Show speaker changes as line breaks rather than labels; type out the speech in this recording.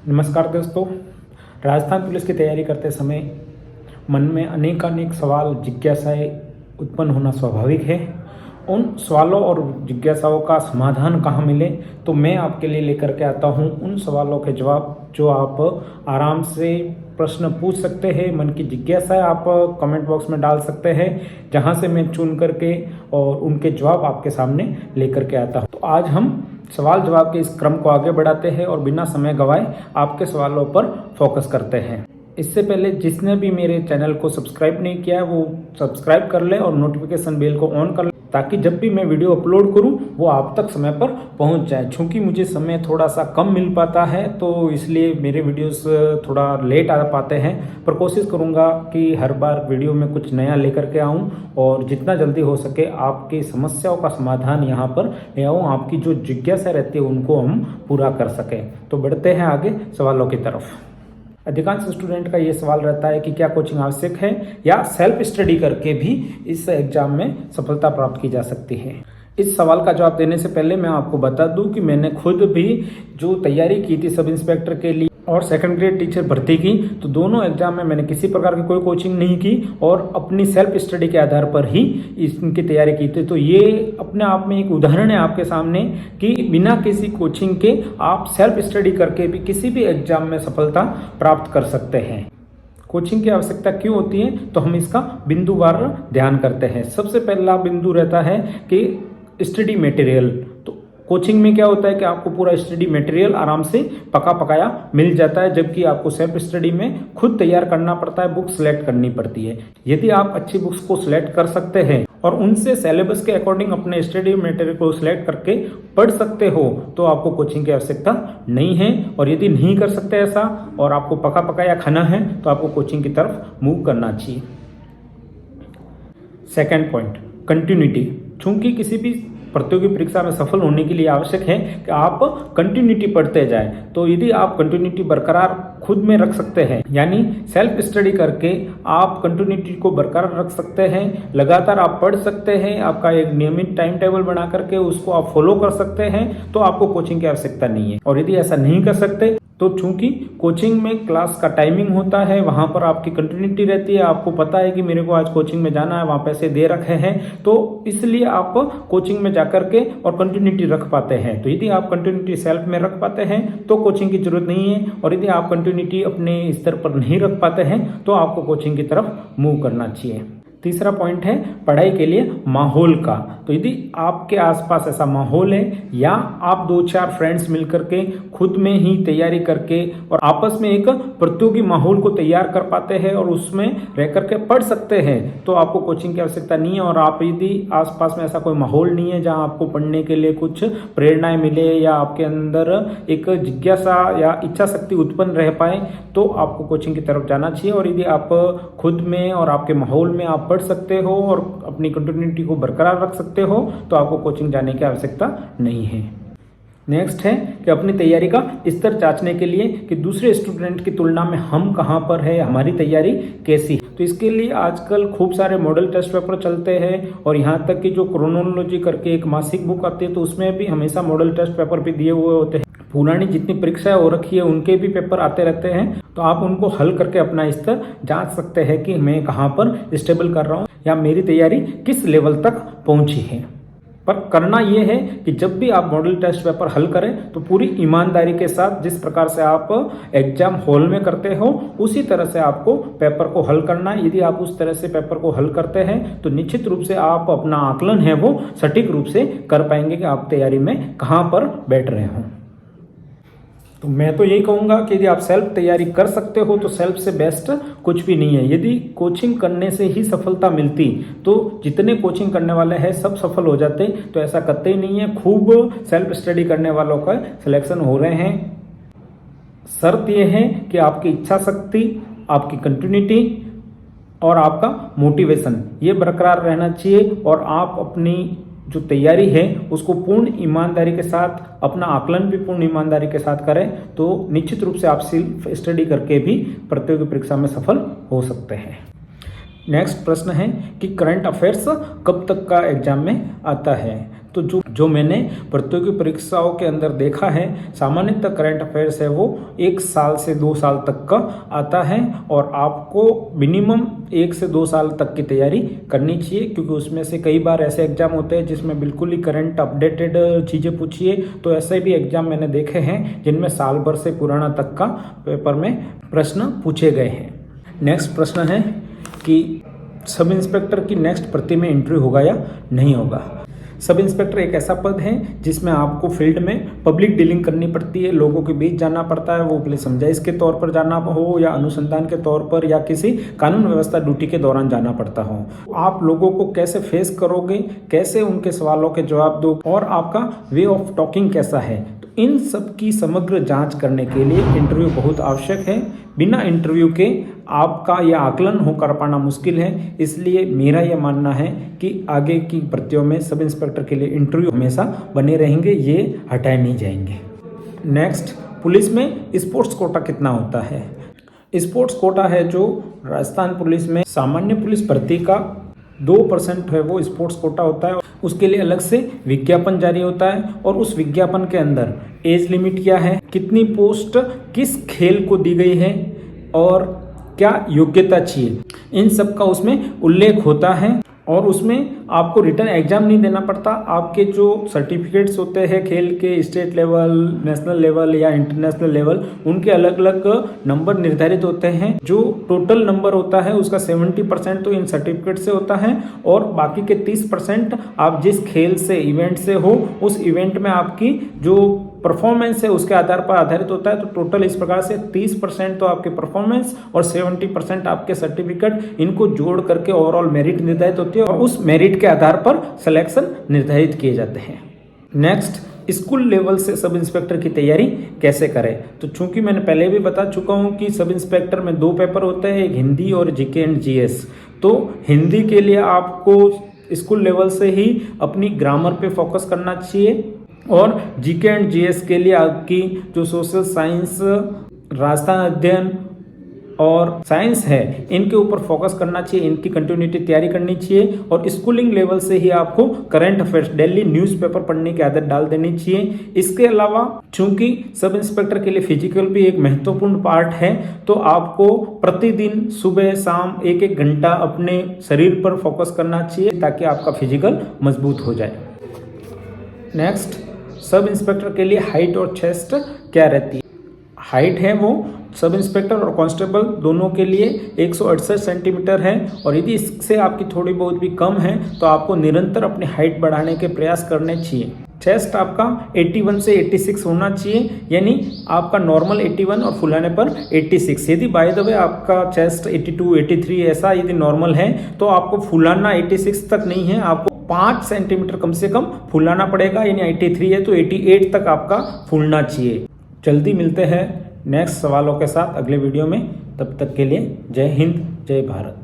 नमस्कार दोस्तों। राजस्थान पुलिस की तैयारी करते समय मन में अनेकानेक सवाल जिज्ञासाएं उत्पन्न होना स्वाभाविक है। उन सवालों और जिज्ञासाओं का समाधान कहाँ मिले, तो मैं आपके लिए लेकर के आता हूँ उन सवालों के जवाब जो आप आराम से प्रश्न पूछ सकते हैं। मन की जिज्ञासा आप कमेंट बॉक्स में डाल सकते हैं, जहाँ से मैं चुन करके और उनके जवाब आपके सामने लेकर के आता हूँ। तो आज हम सवाल जवाब के इस क्रम को आगे बढ़ाते हैं और बिना समय गंवाए आपके सवालों पर फोकस करते हैं। इससे पहले जिसने भी मेरे चैनल को सब्सक्राइब नहीं किया है वो सब्सक्राइब कर ले और नोटिफिकेशन बेल को ऑन कर ले, ताकि जब भी मैं वीडियो अपलोड करूं वो आप तक समय पर पहुंच जाए। क्योंकि मुझे समय थोड़ा सा कम मिल पाता है, तो इसलिए मेरे वीडियोस थोड़ा लेट आ पाते हैं, पर कोशिश करूंगा कि हर बार वीडियो में कुछ नया लेकर के आऊं और जितना जल्दी हो सके आपकी समस्याओं का समाधान यहां पर ले आऊं। आपकी जो जिज्ञासा रहती है उनको हम पूरा कर सकें। तो बढ़ते हैं आगे सवालों की तरफ। अधिकांश स्टूडेंट का ये सवाल रहता है कि क्या कोचिंग आवश्यक है या सेल्फ स्टडी करके भी इस एग्जाम में सफलता प्राप्त की जा सकती है। इस सवाल का जवाब देने से पहले मैं आपको बता दूं कि मैंने खुद भी जो तैयारी की थी सब इंस्पेक्टर के लिए और सेकंड ग्रेड टीचर भर्ती की, तो दोनों एग्जाम में मैंने किसी प्रकार की कोई कोचिंग नहीं की और अपनी सेल्फ स्टडी के आधार पर ही इनकी तैयारी की थी। तो ये अपने आप में एक उदाहरण है आपके सामने कि बिना किसी कोचिंग के आप सेल्फ स्टडी करके भी किसी भी एग्जाम में सफलता प्राप्त कर सकते हैं। कोचिंग की आवश्यकता क्यों होती है, तो हम इसका बिंदुवार ध्यान करते हैं। सबसे पहला बिंदु रहता है कि स्टडी मटेरियल। तो कोचिंग में क्या होता है कि आपको पूरा स्टडी मटेरियल आराम से पका पकाया मिल जाता है, जबकि आपको सेल्फ स्टडी में खुद तैयार करना पड़ता है, बुक सिलेक्ट करनी पड़ती है। यदि आप अच्छी बुक्स को सिलेक्ट कर सकते हैं और उनसे सिलेबस के अकॉर्डिंग अपने स्टडी मटेरियल को सिलेक्ट करके पढ़ सकते हो, तो आपको कोचिंग की आवश्यकता नहीं है। और यदि नहीं कर सकते ऐसा और आपको पका पकाया खाना है, तो आपको कोचिंग की तरफ मूव करना चाहिए। Second point, continuity. चूंकि किसी भी प्रतियोगी परीक्षा में सफल होने के लिए आवश्यक है कि आप कंटिन्यूटी पढ़ते जाएं। तो यदि आप कंटिन्यूटी बरकरार खुद में रख सकते हैं, यानी सेल्फ स्टडी करके आप कंटिन्यूटी को बरकरार रख सकते हैं, लगातार आप पढ़ सकते हैं, आपका एक नियमित टाइम टेबल बना करके उसको आप फॉलो कर सकते हैं, तो आपको कोचिंग की आवश्यकता नहीं है। और यदि ऐसा नहीं कर सकते, तो चूंकि कोचिंग में क्लास का टाइमिंग होता है, वहां पर आपकी कंटिन्यूटी रहती है, आपको पता है कि मेरे को आज कोचिंग में जाना है, वहां पैसे दे रखे हैं, तो इसलिए आप कोचिंग में जाकर के और कंटिन्यूटी रख पाते हैं। तो यदि आप कंटिन्यूटी सेल्फ में रख पाते हैं तो कोचिंग की जरूरत नहीं है, और यदि आप कंटिन्यूटी अपने स्तर पर नहीं रख पाते हैं तो आपको कोचिंग की तरफ मूव करना चाहिए। तीसरा पॉइंट है पढ़ाई के लिए माहौल का। तो यदि आपके आसपास ऐसा माहौल है या आप 2-4 फ्रेंड्स मिलकर के खुद में ही तैयारी करके और आपस में एक प्रतियोगी माहौल को तैयार कर पाते हैं और उसमें रह करके पढ़ सकते हैं, तो आपको कोचिंग की आवश्यकता नहीं है। और आप यदि आसपास में ऐसा कोई माहौल नहीं है जहां आपको पढ़ने के लिए कुछ प्रेरणाएं मिले या आपके अंदर एक जिज्ञासा या इच्छा शक्ति उत्पन्न रह पाए, तो आपको कोचिंग की तरफ जाना चाहिए। और यदि आप खुद में और आपके माहौल में आप पढ़ सकते हो और अपनी कंटिन्यूटी को बरकरार रख सकते हो, तो आपको कोचिंग जाने की आवश्यकता नहीं है। नेक्स्ट है कि अपनी तैयारी का स्तर जांचने के लिए कि दूसरे स्टूडेंट की तुलना में हम कहां पर है, हमारी तैयारी कैसी है। तो इसके लिए आजकल खूब सारे मॉडल टेस्ट पेपर चलते हैं और यहां तक कि जो क्रोनोलॉजी करके एक मासिक बुक आती है, तो उसमें भी हमेशा मॉडल टेस्ट पेपर भी दिए हुए होते हैं। पुरानी जितनी परीक्षाएं हो रखी है उनके भी पेपर आते रहते हैं, तो आप उनको हल करके अपना स्तर जांच सकते हैं कि मैं कहां पर स्टेबल कर रहा हूं या मेरी तैयारी किस लेवल तक पहुंची है। पर करना यह है कि जब भी आप मॉडल टेस्ट पेपर हल करें तो पूरी ईमानदारी के साथ, जिस प्रकार से आप एग्जाम हॉल में करते हो उसी तरह से आपको पेपर को हल करना है। यदि आप उस तरह से पेपर को हल करते हैं तो निश्चित रूप से आप अपना आकलन है वो सटीक रूप से कर पाएंगे कि आप तैयारी में कहां पर बैठ रहे हो। तो मैं तो यही कहूंगा कि यदि आप सेल्फ तैयारी कर सकते हो तो सेल्फ से बेस्ट कुछ भी नहीं है। यदि कोचिंग करने से ही सफलता मिलती तो जितने कोचिंग करने वाले हैं सब सफल हो जाते, तो ऐसा करते ही नहीं है। खूब सेल्फ स्टडी करने वालों का सिलेक्शन हो रहे हैं। शर्त यह है कि आपकी इच्छा शक्ति, आपकी कंटिन्यूटी और आपका मोटिवेशन ये बरकरार रहना चाहिए, और आप अपनी जो तैयारी है उसको पूर्ण ईमानदारी के साथ, अपना आकलन भी पूर्ण ईमानदारी के साथ करें, तो निश्चित रूप से आप सेल्फ स्टडी करके भी प्रतियोगी परीक्षा में सफल हो सकते हैं। नेक्स्ट प्रश्न है कि करंट अफेयर्स कब तक का एग्जाम में आता है। तो जो मैंने प्रतियोगी परीक्षाओं के अंदर देखा है, सामान्यतः करंट अफेयर्स है वो 1 साल से 2 साल तक का आता है और आपको मिनिमम 1 से 2 साल तक की तैयारी करनी चाहिए, क्योंकि उसमें से कई बार ऐसे एग्जाम होते हैं जिसमें बिल्कुल ही करंट अपडेटेड चीज़ें पूछिए। तो ऐसे भी एग्जाम मैंने देखे हैं जिनमें साल भर से पुराना तक का पेपर में प्रश्न पूछे गए हैं। नेक्स्ट प्रश्न है कि सब इंस्पेक्टर की नेक्स्ट भर्ती में एंट्री होगा या नहीं होगा। सब इंस्पेक्टर एक ऐसा पद है जिसमें आपको फील्ड में पब्लिक डीलिंग करनी पड़ती है, लोगों के बीच जाना पड़ता है, वो पुलिस समझाइश के तौर पर जाना हो या अनुसंधान के तौर पर या किसी कानून व्यवस्था ड्यूटी के दौरान जाना पड़ता हो। आप लोगों को कैसे फेस करोगे, कैसे उनके सवालों के जवाब दो और आपका वे ऑफ टॉकिंग कैसा है, तो इन सब की समग्र जांच करने के लिए इंटरव्यू बहुत आवश्यक है। बिना इंटरव्यू के आपका यह आकलन हो कर पाना मुश्किल है, इसलिए मेरा यह मानना है कि आगे की भर्तियों में सब इंस्पेक्टर के लिए इंटरव्यू हमेशा बने रहेंगे, ये हटाए नहीं जाएंगे। नेक्स्ट, पुलिस में स्पोर्ट्स कोटा कितना होता है। स्पोर्ट्स कोटा है जो राजस्थान पुलिस में सामान्य पुलिस भर्ती का 2% है, वो स्पोर्ट्स कोटा होता है। उसके लिए अलग से विज्ञापन जारी होता है और उस विज्ञापन के अंदर एज लिमिट क्या है, कितनी पोस्ट किस खेल को दी गई है और क्या योग्यता चाहिए, इन सब का उसमें उल्लेख होता है। और उसमें आपको रिटर्न एग्जाम नहीं देना पड़ता, आपके जो सर्टिफिकेट्स होते हैं खेल के, स्टेट लेवल, नेशनल लेवल या इंटरनेशनल लेवल, उनके अलग अलग नंबर निर्धारित होते हैं। जो टोटल नंबर होता है उसका 70% तो इन सर्टिफिकेट से होता है और बाकी के 30% आप जिस खेल से, इवेंट से हो, उस इवेंट में आपकी जो परफॉर्मेंस है उसके आधार पर आधारित होता है। तो टोटल इस प्रकार से 30% तो आपके परफॉर्मेंस और 70% आपके सर्टिफिकेट, इनको जोड़ करके ओवरऑल मेरिट निर्धारित होती है और उस मेरिट के आधार पर सिलेक्शन निर्धारित किए जाते हैं। नेक्स्ट, स्कूल लेवल से सब इंस्पेक्टर की तैयारी कैसे करें। तो चूंकि मैंने पहले भी बता चुका हूं कि सब इंस्पेक्टर में 2 पेपर होते हैं, एक हिंदी और जीके एंड जीएस। तो हिंदी के लिए आपको स्कूल लेवल से ही अपनी ग्रामर पे फोकस करना चाहिए और जीके एंड जीएस के लिए आपकी जो सोशल साइंस, राजस्थान अध्ययन और साइंस है, इनके ऊपर फोकस करना चाहिए, इनकी कंटिन्यूटी तैयारी करनी चाहिए। और स्कूलिंग लेवल से ही आपको करंट अफेयर्स, डेली न्यूज़पेपर पढ़ने की आदत डाल देनी चाहिए। इसके अलावा चूंकि सब इंस्पेक्टर के लिए फिजिकल भी एक महत्वपूर्ण पार्ट है, तो आपको प्रतिदिन सुबह शाम 1-1 घंटा अपने शरीर पर फोकस करना चाहिए ताकि आपका फिजिकल मजबूत हो जाए। नेक्स्ट, सब इंस्पेक्टर के लिए हाइट और चेस्ट क्या रहती है। हाइट है वो सब इंस्पेक्टर और कांस्टेबल दोनों के लिए 168 सेंटीमीटर है और यदि इससे आपकी थोड़ी बहुत भी कम है तो आपको निरंतर अपनी हाइट बढ़ाने के प्रयास करने चाहिए। चेस्ट आपका 81 से 86 होना चाहिए, यानी आपका नॉर्मल 81 और फुलाने पर 86। यदि बाय द वे आपका चेस्ट 82, 83 ऐसा यदि नॉर्मल है तो आपको फुलाना 86 तक नहीं है, आपको 5 सेंटीमीटर कम से कम फुलाना पड़ेगा, यानी 83 है तो 88 तक आपका फूलना चाहिए। जल्दी मिलते हैं नेक्स्ट सवालों के साथ अगले वीडियो में, तब तक के लिए जय हिंद, जय भारत।